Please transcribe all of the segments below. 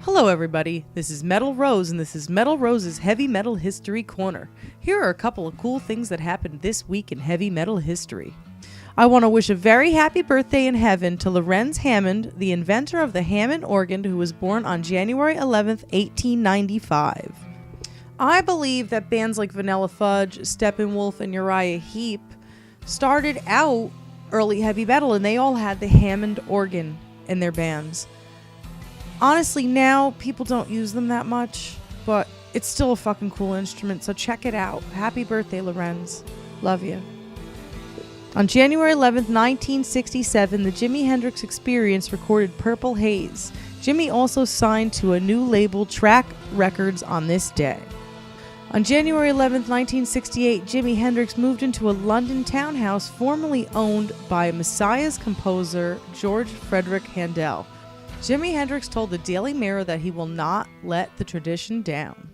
Hello everybody, this is Metal Rose and this is Metal Rose's Heavy Metal History Corner. Here are a couple of cool things that happened this week in heavy metal history. I want to wish a very happy birthday in heaven to Lorenz Hammond, the inventor of the Hammond organ, who was born on January 11th, 1895. I believe that bands like Vanilla Fudge, Steppenwolf, and Uriah Heep started out early heavy metal and they all had the Hammond organ in their bands. Honestly, now people don't use them that much, but it's still a fucking cool instrument, so check it out. Happy birthday, Lorenz. Love you. On January 11th, 1967, the Jimi Hendrix Experience recorded Purple Haze. Jimi also signed to a new label, Track Records, on this day. On January 11th, 1968, Jimi Hendrix moved into a London townhouse formerly owned by Messiah's composer George Frederick Handel. Jimi Hendrix told the Daily Mirror that he will not let the tradition down.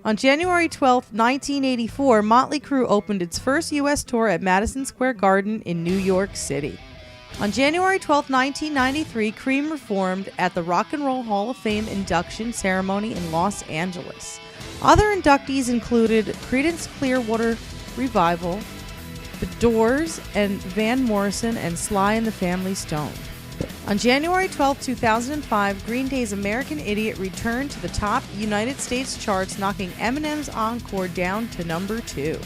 On January 12, 1984, Motley Crue opened its first U.S. tour at Madison Square Garden in New York City. On January 12, 1993, Cream performed at the Rock and Roll Hall of Fame induction ceremony in Los Angeles. Other inductees included Creedence Clearwater Revival, The Doors, and Van Morrison and Sly and the Family Stone. On January 12, 2005, Green Day's American Idiot returned to the top United States charts, knocking Eminem's Encore down to number 2.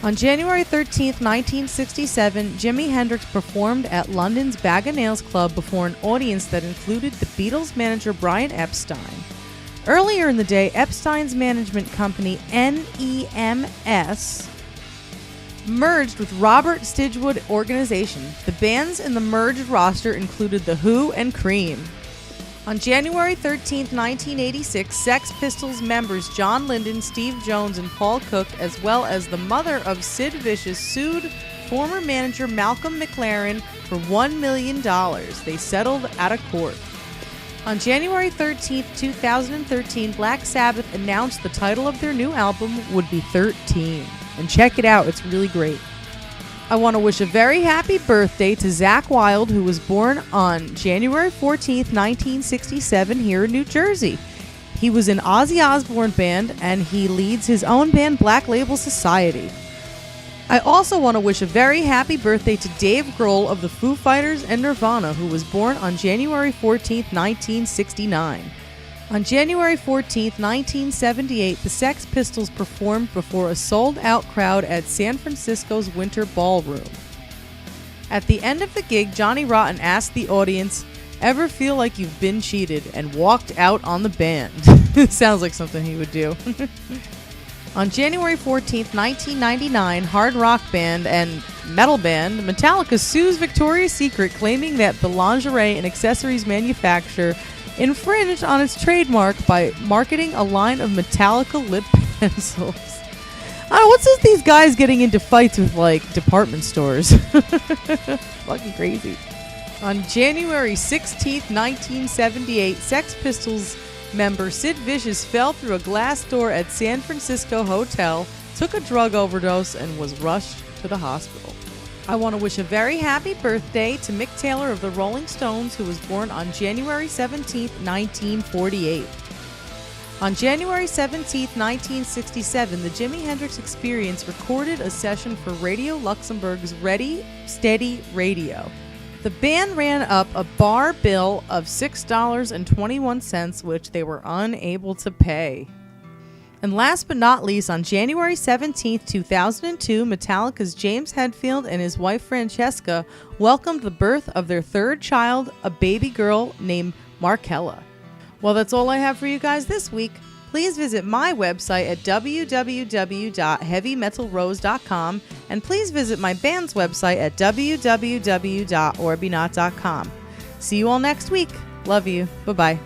On January 13, 1967, Jimi Hendrix performed at London's Bag o' Nails Club before an audience that included the Beatles manager Brian Epstein. Earlier in the day, Epstein's management company, NEMS, merged with Robert Stigwood Organization. The bands in the merged roster included The Who and Cream. On January 13, 1986, Sex Pistols members John Lydon, Steve Jones, and Paul Cook, as well as the mother of Sid Vicious, sued former manager Malcolm McLaren for $1 million. They settled out of court. On January 13, 2013, Black Sabbath announced the title of their new album would be 13. And check it out, it's really great. I want to wish a very happy birthday to Zakk Wylde, who was born on January 14th, 1967 here in New Jersey. He was in Ozzy Osbourne band, and he leads his own band, Black Label Society. I also want to wish a very happy birthday to Dave Grohl of the Foo Fighters and Nirvana, who was born on January 14th, 1969. On January 14, 1978, the Sex Pistols performed before a sold-out crowd at San Francisco's Winter Ballroom. At the end of the gig, Johnny Rotten asked the audience, "Ever feel like you've been cheated?" and walked out on the band. Sounds like something he would do. On January 14, 1999, hard rock band and metal band Metallica sues Victoria's Secret, claiming that the lingerie and accessories manufacturer infringed on its trademark by marketing a line of Metallica lip pencils. I don't know, what's this, these guys getting into fights with, like, department stores? Fucking crazy. On January 16th, 1978, Sex Pistols member Sid Vicious fell through a glass door at San Francisco hotel, took a drug overdose, and was rushed to the hospital. I want to wish a very happy birthday to Mick Taylor of the Rolling Stones, who was born on January 17, 1948. On January 17, 1967, the Jimi Hendrix Experience recorded a session for Radio Luxembourg's Ready, Steady Radio. The band ran up a bar bill of $6.21, which they were unable to pay. And last but not least, on January 17, 2002, Metallica's James Hetfield and his wife Francesca welcomed the birth of their third child, a baby girl named Markella. Well, that's all I have for you guys this week. Please visit my website at www.heavymetalrose.com, and please visit my band's website at www.orbinaut.com. See you all next week. Love you. Bye-bye.